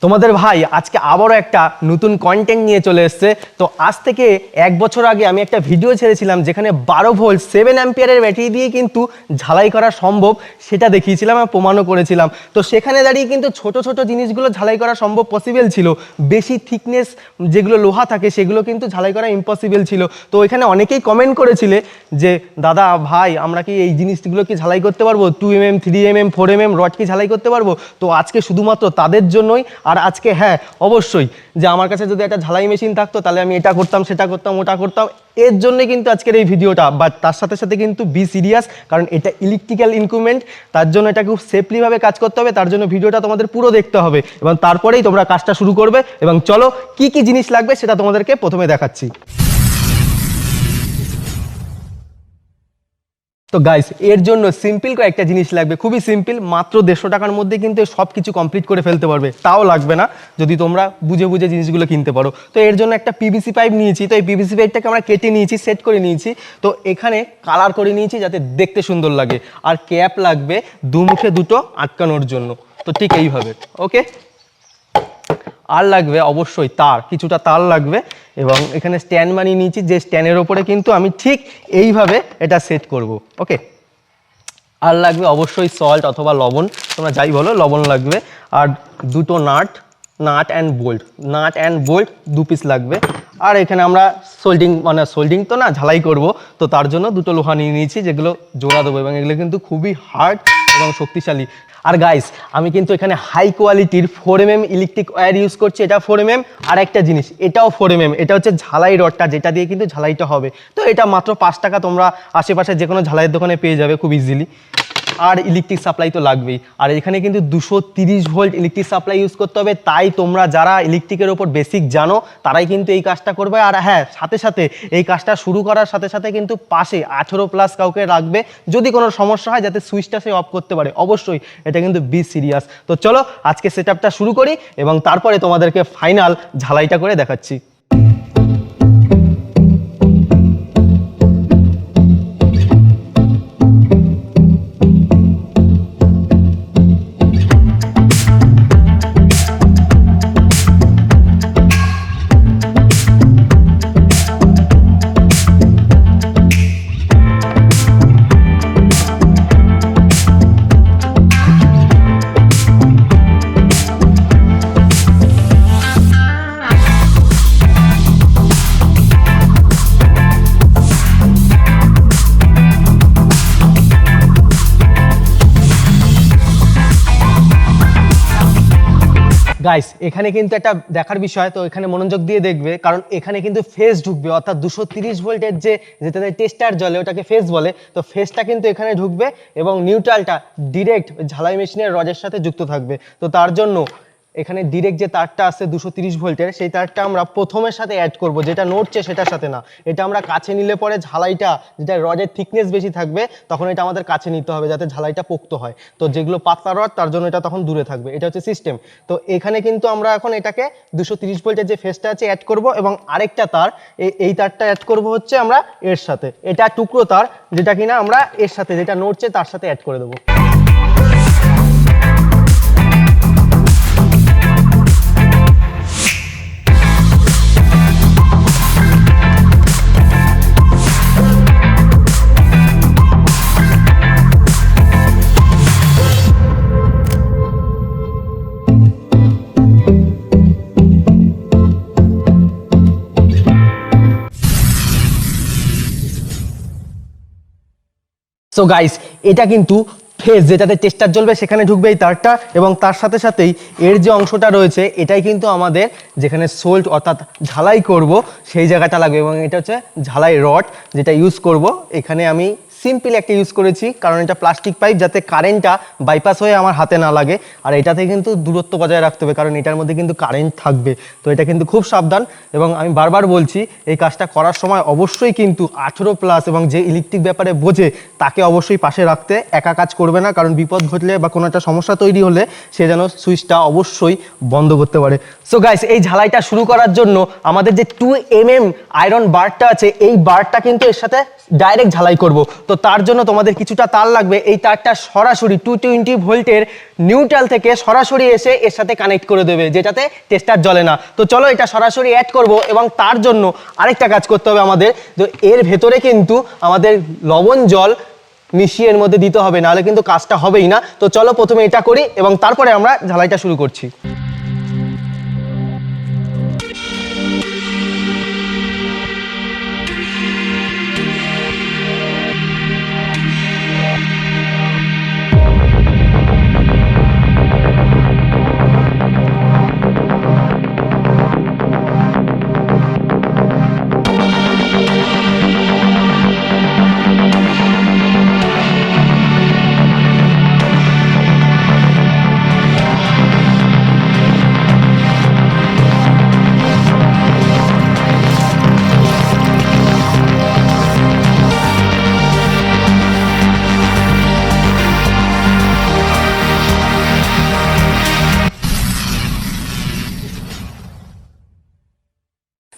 তোমাদের ভাই আজকে আবারও একটা নতুন কন্টেন্ট নিয়ে চলে এসেছে। তো আজ থেকে 1 বছর আগে আমি একটা ভিডিও ছেড়েছিলাম যেখানে 12 ভোল্ট 7 অ্যাম্পিয়ারের ব্যাটারি দিয়ে কিন্তু ঝালাই করা সম্ভব, সেটা দেখিয়েছিলাম আর প্রমাণও করেছিলাম। তো সেখানে দাঁড়িয়ে কিন্তু ছোট ছোট জিনিসগুলো ঝালাই করা সম্ভব পসিবল ছিল, বেশি থিকনেস যেগুলো লোহা থাকে সেগুলো কিন্তু ঝালাই করা ইম্পসিবল ছিল। তো এখানে অনেকেই কমেন্ট করেছিলে যে দাদা ভাই আমরা কি এই জিনিসগুলো কি ঝালাই করতে পারবো, 2mm 3mm 4mm রড কি ঝালাই করতে পারবো। তো আজকে শুধুমাত্র তাদের জন্যই। আর আজকে হ্যাঁ অবশ্যই যে আমার কাছে যদি একটা ঝালাই মেশিন থাকতো তাহলে আমি এটা করতাম সেটা করতাম ওটা করতাম, এর জন্য কিন্তু আজকের এই ভিডিওটা। বাট তার সাথে সাথে কিন্তু বি সিরিয়াস, কারণ এটা ইলেকট্রিক্যাল ইনস্ট্রুমেন্ট, তার জন্য এটা খুব সেফলিভাবে কাজ করতে হবে। তার জন্য ভিডিওটা তোমাদের পুরো দেখতে হবে এবং তারপরেই তোমরা কাজটা শুরু করবে। এবং চলো কি কি জিনিস লাগবে সেটা তোমাদেরকে প্রথমে দেখাচ্ছি। তো গাইস এর জন্য সিম্পল কয়েকটা জিনিস লাগবে, খুবই সিম্পল, মাত্র 150 টাকার মধ্যে কিন্তু সব কিছু কমপ্লিট করে ফেলতে পারবে। তাও লাগবে না যদি তোমরা বুঝে বুঝে জিনিসগুলো কিনতে পারো। তো এর জন্য একটা পিভিসি পাইপ নিয়েছি। তো এই পিভিসি পাইপটাকে আমরা কেটে নিয়েছি, সেট করে নিয়েছি। তো এখানে কালার করে নিয়েছি যাতে দেখতে সুন্দর লাগে। আর ক্যাপ লাগবে দুমুখে দুটো আটকানোর জন্য, তো ঠিক এইভাবে। ওকে, আর লাগবে অবশ্যই তার, কিছুটা তার লাগবে। এবং এখানে স্ট্যান্ড বানিয়ে নিয়েছি, যে স্ট্যান্ডের ওপরে কিন্তু আমি ঠিক এইভাবে এটা সেট করব। ওকে, আর লাগবে অবশ্যই সল্ট অথবা লবণ, তোমরা যাই বলো, লবণ লাগবে। আর দুটো নাট অ্যান্ড বোল্ট 2 পিস লাগবে। আর এখানে আমরা সোল্ডিং তো না, ঝালাই করব, তো তার জন্য দুটো লোহা নিয়ে নিয়েছি যেগুলো জোড়া দেবো। এবং এগুলো কিন্তু খুবই হার্ড এবং শক্তিশালী। আর গাইস আমি কিন্তু এখানে হাই কোয়ালিটির 4mm ইলেকট্রিক ওয়্যার ইউজ করছি, এটা 4mm। আর একটা জিনিস, এটাও 4mm, এটা হচ্ছে ঝালাই রডটা যেটা দিয়ে কিন্তু ঝালাইটা হবে। তো এটা মাত্র 5 টাকা, তোমরা আশেপাশে যে কোনো ঝালাইয়ের দোকানে পেয়ে যাবে খুব ইজিলি। আর ইলেকট্রিক সাপ্লাই তো লাগবেই। আর এখানে কিন্তু 230 ভোল্ট ইলেকট্রিক সাপ্লাই ইউজ করতে হবে। তাই তোমরা যারা ইলেকট্রিকের ওপর বেসিক জানো তারাই কিন্তু এই কাজটা করবে। আর হ্যাঁ, সাথে সাথে এই কাজটা শুরু করার সাথে সাথে কিন্তু পাশে 18+ কাউকে রাখবে, যদি কোনো সমস্যা হয় যাতে সুইচটা সে অফ করতে পারে। অবশ্যই এটা কিন্তু বি সিরিয়াস। তো চলো আজকে সেটআপটা শুরু করি এবং তারপরে তোমাদেরকে ফাইনাল ঝালাইটা করে দেখাচ্ছি। গাইস এখানে কিন্তু একটা দেখার বিষয়, তো এখানে মনোযোগ দিয়ে দেখবে, কারণ এখানে কিন্তু ফেজ ঢুকবে, অর্থাৎ 230 ভোল্টের যেটাতে টেস্টার জ্বলে ওটাকে ফেজ বলে। তো ফেজটা কিন্তু এখানে ঢুকবে এবং নিউট্রালটা ডিরেক্ট ঝালাই মেশিনের রডের সাথে যুক্ত থাকবে। তো তার জন্য এখানে ডিরেক্ট যে তারটা আছে 230 ভোল্টের, সেই তারটা আমরা প্রথমের সাথে অ্যাড করব, যেটা নড়ছে সেটার সাথে না। এটা আমরা কাছে নিলে পরে ঝালাইটা, যেটা রডের থিকনেস বেশি থাকবে তখন এটা আমাদের কাছে নিতে হবে যাতে ঝালাইটা পোক্ত হয়। তো যেগুলো পাতলা রড তার জন্য এটা তখন দূরে থাকবে, এটা হচ্ছে সিস্টেম। তো এখানে কিন্তু আমরা এখন এটাকে 230 ভোল্টের যে ফেজটা আছে অ্যাড করব এবং আরেকটা তার, এই তারটা অ্যাড করব হচ্ছে আমরা এর সাথে। এটা টুকরো তার যেটা কিনা আমরা এর সাথে, যেটা নড়ছে তার সাথে অ্যাড করে দেবো। সো গাইস এটা কিন্তু ফেজ, যেটাতে টেস্টার জ্বলবে সেখানে ঢুকবে এই তারটা, এবং তার সাথে সাথেই এর যে অংশটা রয়েছে এটাই কিন্তু আমাদের যেখানে সোল্ট অর্থাৎ ঝালাই করব সেই জায়গাটা লাগবে। এবং এটা হচ্ছে ঝালাই রড যেটা ইউজ করব। এখানে আমি সিম্পল একটা ইউজ করেছি কারণ এটা প্লাস্টিক পাইপ, যাতে কারেন্টটা বাইপাস হয়ে আমার হাতে না লাগে। আর এটাতে কিন্তু দূরত্ব বজায় রাখতে হবে কারণ এটার মধ্যে কিন্তু কারেন্ট থাকবে। তো এটা কিন্তু খুব সাবধান। এবং আমি বারবার বলছি এই কাজটা করার সময় অবশ্যই কিন্তু 18+ এবং যে ইলেকট্রিক ব্যাপারে বোঝে তাকে অবশ্যই পাশে রাখতে, একা কাজ করবে না, কারণ বিপদ ঘটলে বা কোনো একটা সমস্যা তৈরি হলে সে যেন সুইচটা অবশ্যই বন্ধ করতে পারে। সো গাইস এই ঝালাইটা শুরু করার জন্য আমাদের যে 2mm আয়রন বারটা আছে, এই বারটা কিন্তু এর সাথে ডাইরেক্ট ঝালাই করব। তো তার জন্য তোমাদের কিছুটা তার লাগবে। এই তারটা সরাসরি 220 ভোল্টের নিউট্রাল থেকে সরাসরি এসে এর সাথে কানেক্ট করে দেবে, যেটাতে টেস্টার জ্বলে না। তো চলো এটা সরাসরি অ্যাড করব, এবং তার জন্য আরেকটা কাজ করতে হবে আমাদের। তো এর ভেতরে কিন্তু আমাদের লবণ জল মিশিয়ে এর মধ্যে দিতে হবে, নাহলে কিন্তু কাজটা হবেই না। তো চলো প্রথমে এটা করি এবং তারপরে আমরা ঝালাইটা শুরু করছি।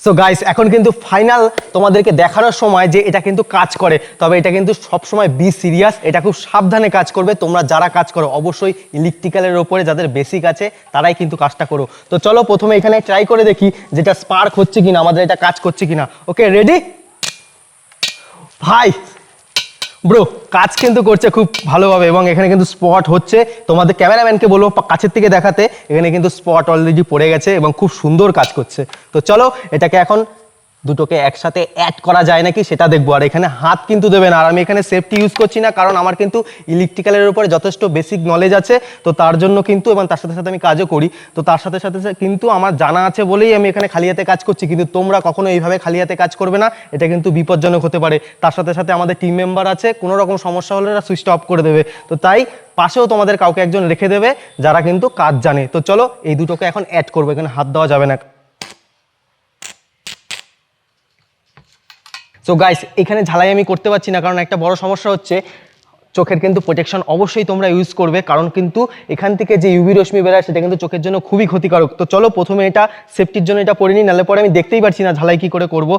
সো গাইস, এখন কিন্তু ফাইনাল তোমাদেরকে দেখানোর সময় যে এটা কিন্তু কাজ করে। তবে এটা কিন্তু সবসময় বি সিরিয়াস, এটা খুব সাবধানে কাজ করবে। তোমরা যারা কাজ করো অবশ্যই ইলেকট্রিক্যালের ওপরে যাদের বেসিক আছে তারাই কিন্তু কাজটা করো। তো চলো প্রথমে এখানে ট্রাই করে দেখি যেটা স্পার্ক হচ্ছে কিনা, আমাদের এটা কাজ করছে কিনা। ওকে, রেডি ভাই? ব্রো, কাজ কিন্তু করছে খুব ভালোভাবে, এবং এখানে কিন্তু স্পট হচ্ছে। তোমাদের ক্যামেরাম্যানকে বলবো কাছের থেকে দেখাতে। এখানে কিন্তু স্পট অলরেডি পড়ে গেছে এবং খুব সুন্দর কাজ করছে। তো চলো এটাকে এখন দুটোকে একসাথে অ্যাড করা যায় নাকি সেটা দেখবো। আর এখানে হাত কিন্তু দেবে না, আর আমি এখানে সেফটি ইউজ করছি না, কারণ আমার কিন্তু ইলেকট্রিক্যালের উপরে যথেষ্ট বেসিক নলেজ আছে। তো তার জন্য কিন্তু, এবং তার সাথে সাথে আমি কাজও করি, তো তার সাথে সাথে কিন্তু আমার জানা আছে বলেই আমি এখানে খালি হাতে কাজ করছি। কিন্তু তোমরা কখনো এইভাবে খালি হাতে কাজ করবে না, এটা কিন্তু বিপজ্জনক হতে পারে। তার সাথে সাথে আমাদের টিম মেম্বার আছে, কোনো রকম সমস্যা হলে সুইচটা অফ করে দেবে। তো তাই পাশেও তোমাদের কাউকে একজন রেখে দেবে যারা কিন্তু কাজ জানে। তো চলো এই দুটোকে এখন অ্যাড করবো, এখানে হাত দেওয়া যাবে না। সো গাইস, এখানে ঝালাই আমি করতে পারছি না, কারণ একটা বড় সমস্যা হচ্ছে চোখের কিন্তু প্রোটেকশন অবশ্যই তোমরা ইউজ করবে, কারণ কিন্তু এখান থেকে যে ইউভি রশ্মি বেরোয় সেটা কিন্তু চোখের জন্য খুবই ক্ষতিকারক। তো চলো প্রথমে এটা সেফটির জন্য এটা পরে নিই, নাহলে পরে আমি দেখতেই পারছি না ঝালাই কি করে করবো।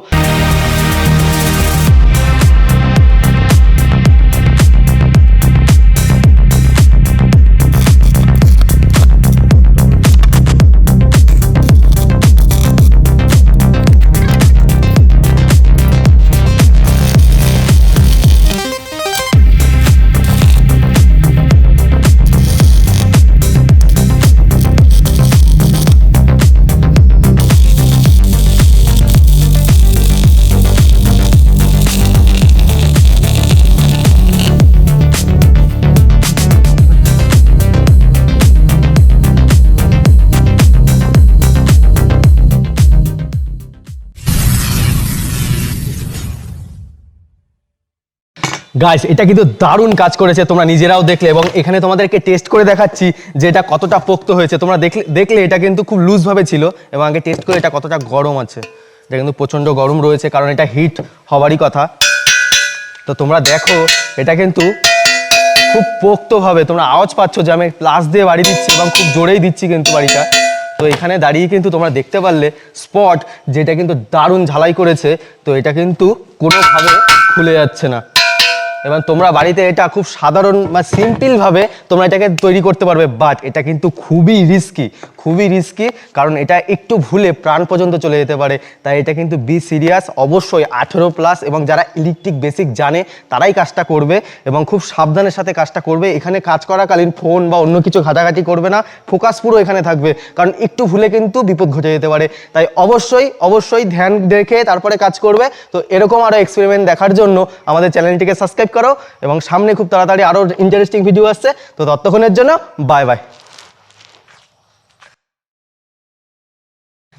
গাইস, এটা কিন্তু দারুণ কাজ করেছে, তোমরা নিজেরাও দেখলে, এবং এখানে তোমাদেরকে টেস্ট করে দেখাচ্ছি যে এটা কতটা পোক্ত হয়েছে। তোমরা দেখলে এটা কিন্তু খুব লুজ ভাবে ছিল, এবং আগে টেস্ট করে এটা কতটা গরম আছে। এটা কিন্তু প্রচন্ড গরম রয়েছে, কারণ এটা হিট হওয়ারই কথা। তো তোমরা দেখো এটা কিন্তু খুব পোক্তভাবে, তোমরা আওয়াজ পাচ্ছ যে আমি প্লাস দিয়ে বাড়ি দিচ্ছি, এবং খুব জোরেই দিচ্ছি কিন্তু বাড়িটা। তো এখানে দাঁড়িয়ে কিন্তু তোমরা দেখতে পারলে স্পট যেটা কিন্তু দারুণ ঝালাই করেছে। তো এটা কিন্তু কোনোভাবে খুলে যাচ্ছে না, এবং তোমরা বাড়িতে এটা খুব সাধারণ বা সিম্পলভাবে তোমরা এটাকে তৈরি করতে পারবে। বাট এটা কিন্তু খুবই রিস্কি, কারণ এটা একটু ভুলে প্রাণ পর্যন্ত চলে যেতে পারে। তাই এটা কিন্তু বি সিরিয়াস, অবশ্যই 18+, এবং যারা ইলেকট্রিক বেসিক জানে তারাই কাজটা করবে, এবং খুব সাবধানের সাথে কাজটা করবে। এখানে কাজ করাকালীন ফোন বা অন্য কিছু ঘাটাঘাটি করবে না, ফোকাস পুরো এখানে থাকবে, কারণ একটু ভুলে কিন্তু বিপদ ঘটে যেতে পারে। তাই অবশ্যই ধ্যান রেখে তারপরে কাজ করবে। তো এরকম আরও এক্সপেরিমেন্ট দেখার জন্য আমাদের চ্যানেলটিকে সাবস্ক্রাইব করো, এবং সামনে খুব তাড়াতাড়ি আরো ইন্টারেস্টিং ভিডিও আসছে। তো ততক্ষণের জন্য বাই বাই।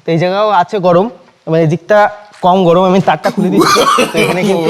তো এই জায়গাও আছে গরম, এবং এই দিকটা কম গরম। আমি তারটা খুলে দিচ্ছি। তো এখানে কিন্তু